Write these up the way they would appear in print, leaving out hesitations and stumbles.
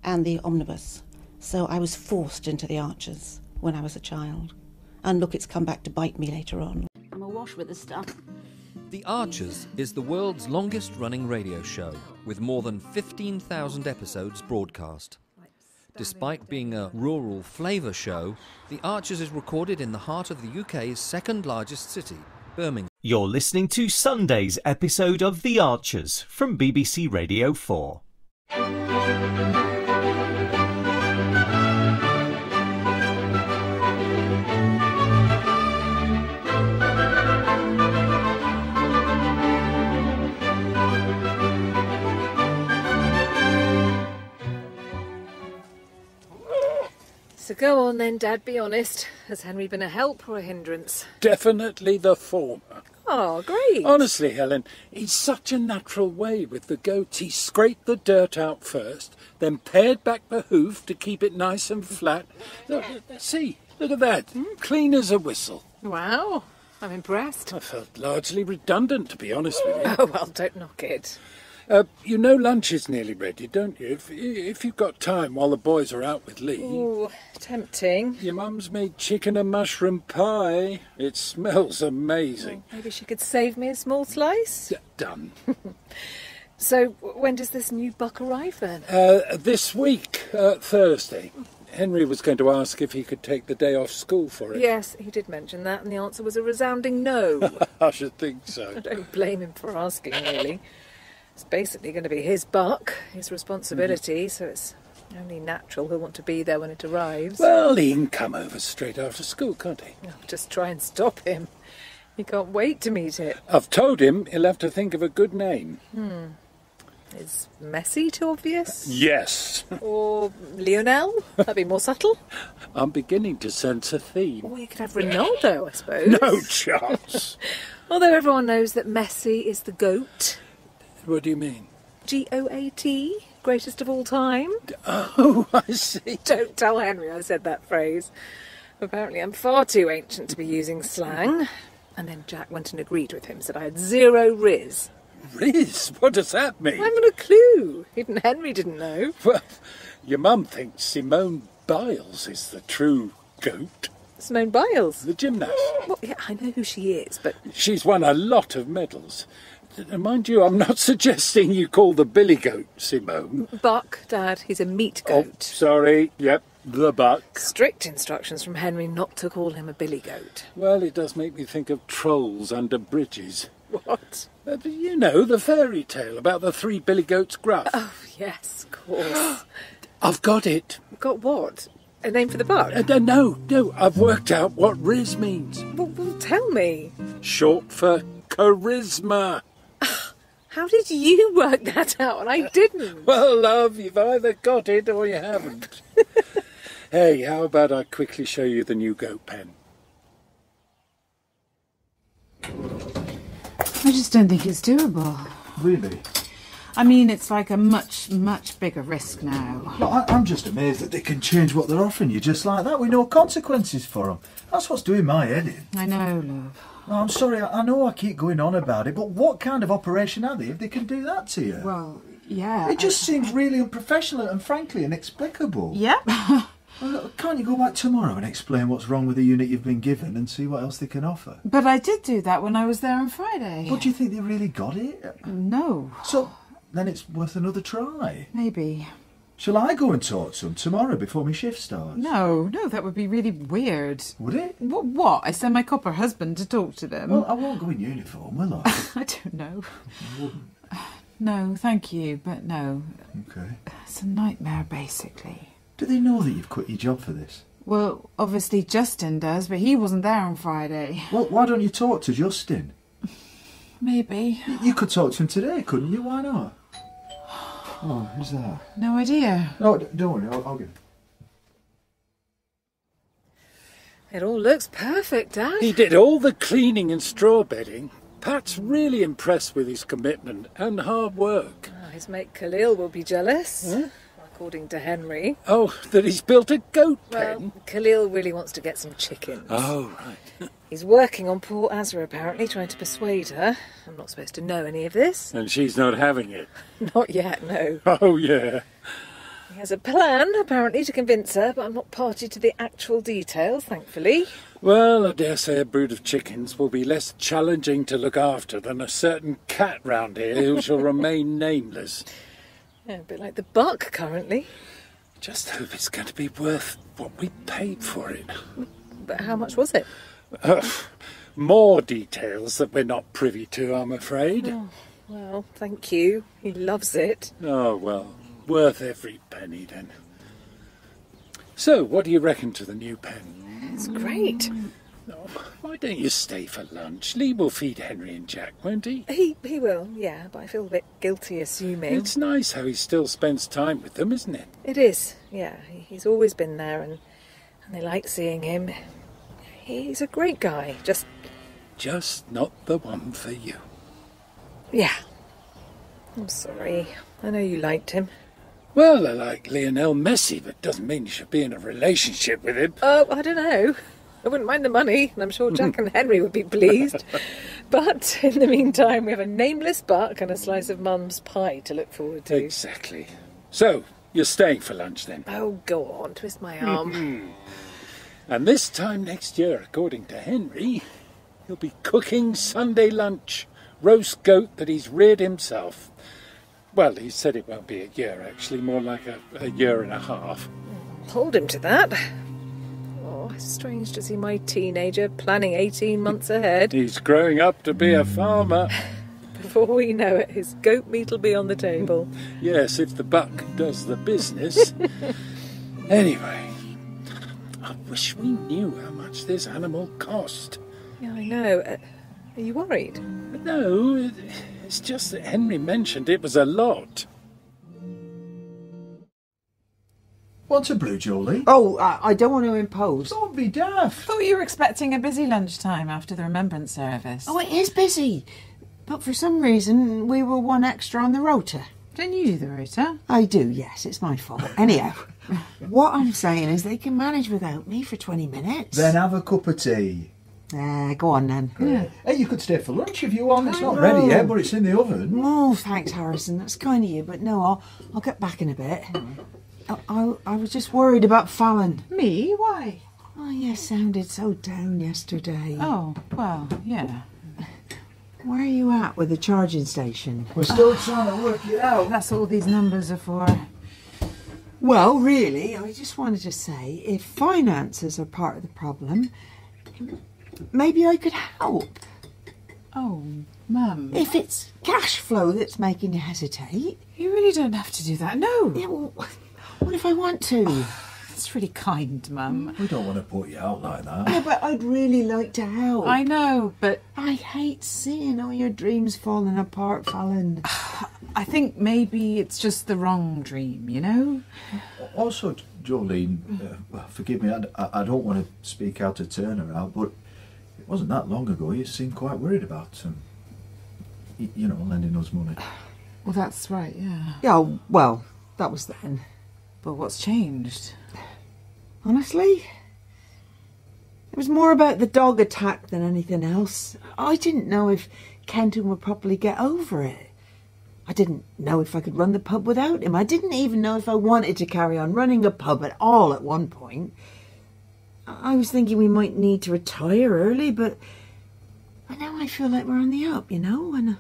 and the omnibus. So I was forced into the Archers when I was a child. And look, it's come back to bite me later on. I'm awash with this stuff. The Archers is the world's longest-running radio show, with more than 15,000 episodes broadcast. Despite being a rural flavour show, The Archers is recorded in the heart of the UK's second-largest city, Birmingham. You're listening to Sunday's episode of The Archers from BBC Radio 4. So go on then, Dad, be honest. Has Henry been a help or a hindrance? Definitely the former. Oh, great. Honestly, Helen, he's such a natural way with the goat. He scraped the dirt out first, then pared back the hoof to keep it nice and flat. See, look at that. Clean as a whistle. Wow, I'm impressed. I felt largely redundant, to be honest with you. Oh, well, don't knock it. You know lunch is nearly ready, don't you? If you've got time while the boys are out with Lee. Ooh, tempting. Your mum's made chicken and mushroom pie. It smells amazing. Well, maybe she could save me a small slice? Done. So, when does this new buck arrive then? This week, Thursday. Henry was going to ask if he could take the day off school for it. Yes, he did mention that, and the answer was a resounding no. I should think so. I don't blame him for asking, really. It's basically going to be his buck, his responsibility, so it's only natural he'll want to be there when it arrives. Well, he can come over straight after school, can't he? I'll just try and stop him. He can't wait to meet it. I've told him he'll have to think of a good name. Is Messi too obvious? Yes. Or Lionel? That'd be more subtle. I'm beginning to sense a theme. Or you could have Ronaldo, I suppose. No chance. Although everyone knows that Messi is the GOAT. What do you mean? GOAT? Greatest of all time? Oh, I see. Don't tell Henry I said that phrase. Apparently I'm far too ancient to be using slang. And then Jack went and agreed with him, said I had zero riz. Riz? What does that mean? I haven't a clue. Even Henry didn't know. Well, your mum thinks Simone Biles is the true goat. Simone Biles? The gymnast. Well, yeah, I know who she is, but... She's won a lot of medals. Mind you, I'm not suggesting you call the billy goat Simone. Buck, Dad, he's a meat Oh, goat. sorry. Yep, the buck. Strict instructions from Henry not to call him a billy goat. Well, it does make me think of trolls under bridges. What? You know, the fairy tale about the three billy goats gruff. Oh, yes, of course. I've got it. Got what? A name for the buck? No, I've worked out what Riz means. Well, tell me. Short for charisma. How did you work that out and I didn't? Well, love, you've either got it or you haven't. Hey, how about I quickly show you the new goat pen? I just don't think it's doable. Really? I mean, it's like a much, much bigger risk now. Look, I'm just amazed that they can change what they're offering you just like that with no consequences for them. That's what's doing my head in. I know, love. No, I'm sorry, I know I keep going on about it, but what kind of operation are they if they can do that to you? Well, yeah. It just seems really unprofessional and frankly inexplicable. Yep. Well, look, can't you go back tomorrow and explain what's wrong with the unit you've been given and see what else they can offer? But I did do that when I was there on Friday. But do you think they really got it? No. So, then it's worth another try. Maybe. Shall I go and talk to them tomorrow before my shift starts? No, that would be really weird. Would it? What? I send my copper husband to talk to them? Well, I won't go in uniform, will I? I don't know. No, thank you, but no. Okay. It's a nightmare, basically. Do they know that you've quit your job for this? Well, obviously Justin does, but he wasn't there on Friday. Well, why don't you talk to Justin? Maybe. You could talk to him today, couldn't you? Why not? Oh, who's that? No idea. No, don't worry, I'll get him. It all looks perfect, Dad. He did all the cleaning and straw bedding. Pat's really impressed with his commitment and hard work. Oh, his mate Khalil will be jealous. Huh? According to Henry. Oh, that he's built a goat Well, pen? Khalil really wants to get some chickens. Oh, right. He's working on poor Azra, apparently, trying to persuade her. I'm not supposed to know any of this. And she's not having it. Not yet, no. Oh, yeah. He has a plan, apparently, to convince her, but I'm not party to the actual details, thankfully. Well, I dare say a brood of chickens will be less challenging to look after than a certain cat round here who shall remain nameless. Yeah, a bit like the buck, currently. Just hope it's going to be worth what we paid for it. But how much was it? More details that we're not privy to, I'm afraid. Oh, well, thank you. He loves it. Oh, well, worth every penny then. So, what do you reckon to the new pen? It's great. Oh, why don't you stay for lunch? Lee will feed Henry and Jack, won't he? He will, yeah, but I feel a bit guilty assuming. It's nice how he still spends time with them, isn't it? It is, yeah. He's always been there and they like seeing him. He's a great guy, Just not the one for you. Yeah. I'm sorry. I know you liked him. Well, I like Lionel Messi, but doesn't mean you should be in a relationship with him. Oh, I don't know. I wouldn't mind the money, and I'm sure Jack and Henry would be pleased. But in the meantime, we have a nameless buck and a slice of Mum's pie to look forward to. Exactly. So, you're staying for lunch then? Oh, go on, twist my arm. And this time next year, according to Henry, he'll be cooking Sunday lunch. Roast goat that he's reared himself. Well, he said it won't be a year, actually, more like a year and a half. Hold him to that. Oh, it's strange to see my teenager planning 18 months ahead. He's growing up to be a farmer. Before we know it, his goat meat will be on the table. Yes, if the buck does the business. Anyway, I wish we knew how much this animal cost. Yeah, I know. Are you worried? No, it's just that Henry mentioned it was a lot. Want a brew, Jolie? Oh, I don't want to impose. Don't be daft. Thought you were expecting a busy lunchtime after the remembrance service. Oh, it is busy. But for some reason, we were one extra on the rota. Don't you do the rota? I do, yes, it's my fault. Anyhow, what I'm saying is they can manage without me for 20 minutes. Then have a cup of tea. Go on then. Yeah. Hey, you could stay for lunch if you want. It's not ready yet, but it's in the oven. Oh, thanks, Harrison. That's kind of you, but no, I'll get back in a bit. I was just worried about Fallon. Me? Why? Oh, you sounded so down yesterday. Oh, well, yeah. Where are you at with the charging station? We're still trying to work it out. That's what all these numbers are for. Well, really, I just wanted to say, if finances are part of the problem, maybe I could help. Oh, Mum. If it's cash flow that's making you hesitate. You really don't have to do that, no. Yeah, well, what if I want to? That's really kind, Mum. We don't want to put you out like that. Yeah, but I'd really like to help. I know, but I hate seeing all your dreams falling apart, Fallon. I think maybe it's just the wrong dream, you know? Also, Jolene, forgive me, I don't want to speak out of turn around, but it wasn't that long ago you seemed quite worried about, lending us money. Well, that's right, yeah. Yeah, well, that was then. But what's changed? Honestly, it was more about the dog attack than anything else. I didn't know if Kenton would properly get over it. I didn't know if I could run the pub without him. I didn't even know if I wanted to carry on running a pub at all at one point. I was thinking we might need to retire early, but now I feel like we're on the up, and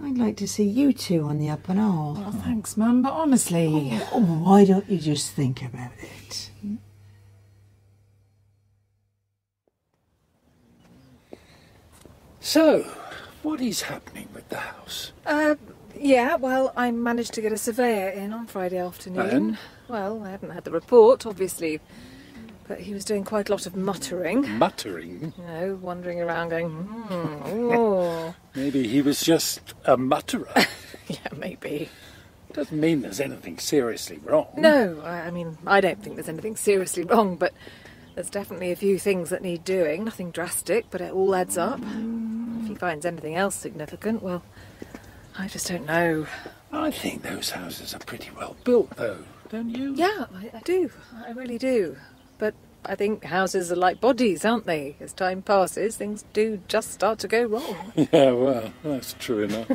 I'd like to see you two on the up and all. Oh, thanks, Mum, but honestly... Oh, why don't you just think about it? So, what is happening with the house? Yeah, well, I managed to get a surveyor in on Friday afternoon. And? Well, I hadn't had the report, obviously, but he was doing quite a lot of muttering. Muttering? Wandering around going, oh. Maybe he was just a mutterer. Yeah, maybe. Doesn't mean there's anything seriously wrong. No, I mean, I don't think there's anything seriously wrong, but there's definitely a few things that need doing. Nothing drastic, but it all adds up. If he finds anything else significant, well, I just don't know. I think those houses are pretty well built, though, don't you? Yeah, I do. I really do. But I think houses are like bodies, aren't they? As time passes, things do just start to go wrong. Yeah, well, that's true enough.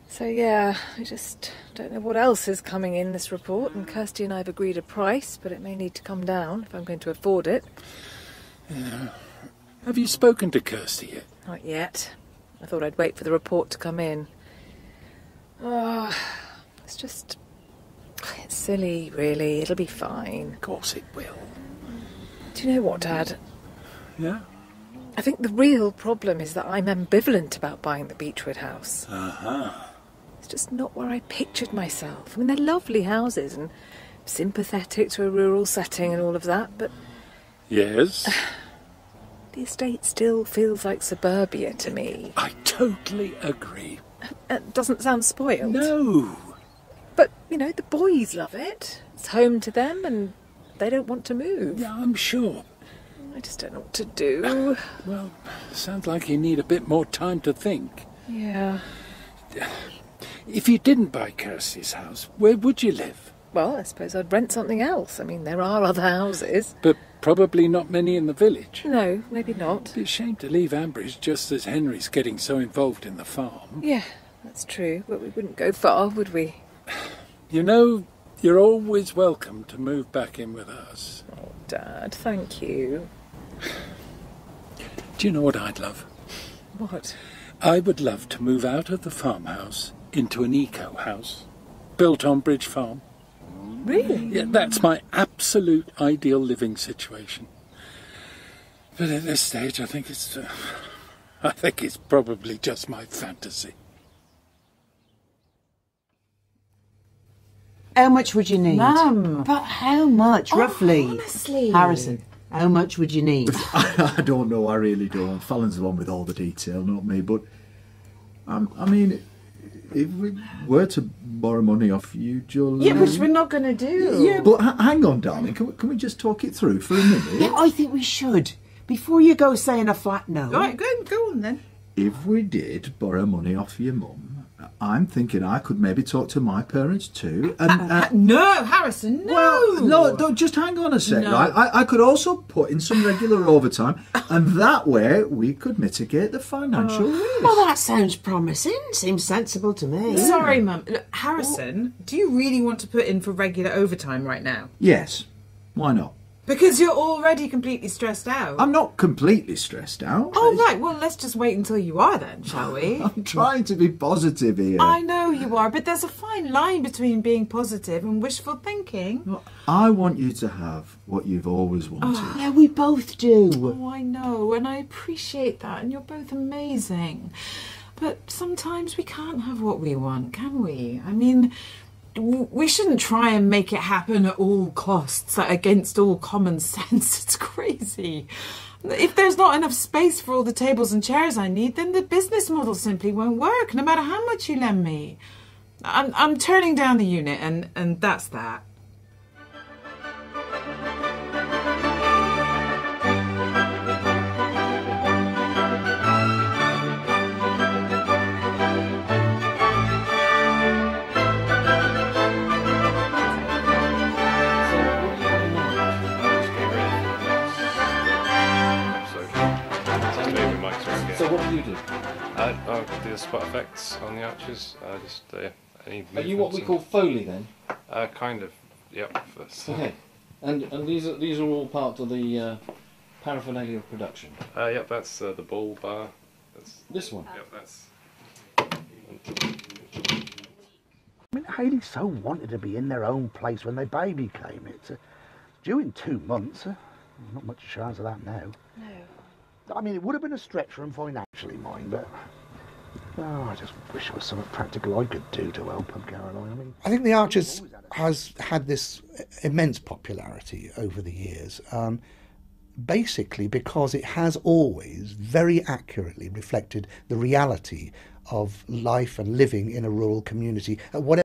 So yeah, I just don't know what else is coming in this report, and Kirsty and I have agreed a price, but it may need to come down if I'm going to afford it. Yeah. Have you spoken to Kirsty yet? Not yet. I thought I'd wait for the report to come in. Oh, it's silly, really. It'll be fine. Of course it will. Do you know what, Dad? Yeah? I think the real problem is that I'm ambivalent about buying the Beechwood house. Uh-huh. It's just not where I pictured myself. I mean, they're lovely houses and sympathetic to a rural setting and all of that, but... Yes? The estate still feels like suburbia to me. I totally agree. It doesn't sound spoiled. No. But, you know, the boys love it. It's home to them and they don't want to move. Yeah, I'm sure. I just don't know what to do. Well, sounds like you need a bit more time to think. Yeah. If you didn't buy Kirsty's house, where would you live? Well, I suppose I'd rent something else. I mean, there are other houses. But probably not many in the village. No, maybe not. It'd be a shame to leave Ambridge just as Henry's getting so involved in the farm. Yeah, that's true. But we wouldn't go far, would we? You know, you're always welcome to move back in with us. Oh, Dad, thank you. Do you know what I'd love? What? I would love to move out of the farmhouse into an eco house, built on Bridge Farm. Really? Yeah, that's my absolute ideal living situation. But at this stage, I think it's probably just my fantasy. How much would you need? Mum. But how much, roughly? Honestly. Harrison, how much would you need? I don't know, I really don't. Fallon's the one with all the detail, not me. But, I mean, if we were to borrow money off you, Jolene... Yeah, which we're not going to do. Yeah, but hang on, darling. Can we just talk it through for a minute? Yeah, I think we should. Before you go saying a flat no. All right, go on then. If we did borrow money off your mum, I'm thinking I could maybe talk to my parents too. And No, Harrison, no. Well, no, don't, just hang on a sec. No. Right? I could also put in some regular overtime, and that way we could mitigate the financial risk. Well, that sounds promising. Seems sensible to me. Sorry, Mum. Look, Harrison, do you really want to put in for regular overtime right now? Yes, why not? Because you're already completely stressed out. I'm not completely stressed out. Oh, right. Well, let's just wait until you are then, shall we? I'm trying to be positive here. I know you are, but there's a fine line between being positive and wishful thinking. Well, I want you to have what you've always wanted. Yeah, we both do. Oh, I know, and I appreciate that, and you're both amazing. But sometimes we can't have what we want, can we? I mean, we shouldn't try and make it happen at all costs, against all common sense. It's crazy. If there's not enough space for all the tables and chairs I need, then the business model simply won't work, no matter how much you lend me. I'm turning down the unit, and that's that. So what do you do? I do the spot effects on the arches. Any Are you what we movements call Foley then? and- kind of. Yep. That's, Okay. And these are all part of the paraphernalia of production. yep. That's the bull bar. That's, This one. yep. That's. I mean, Haley so wanted to be in their own place when their baby came. It's due in 2 months. Not much chance of that now. No. I mean, it would have been a stretch for them financially, mind, but I just wish there was something practical I could do to help them, Caroline. I mean, I think the Archers has had this immense popularity over the years, basically because it has always very accurately reflected the reality of life and living in a rural community at whatever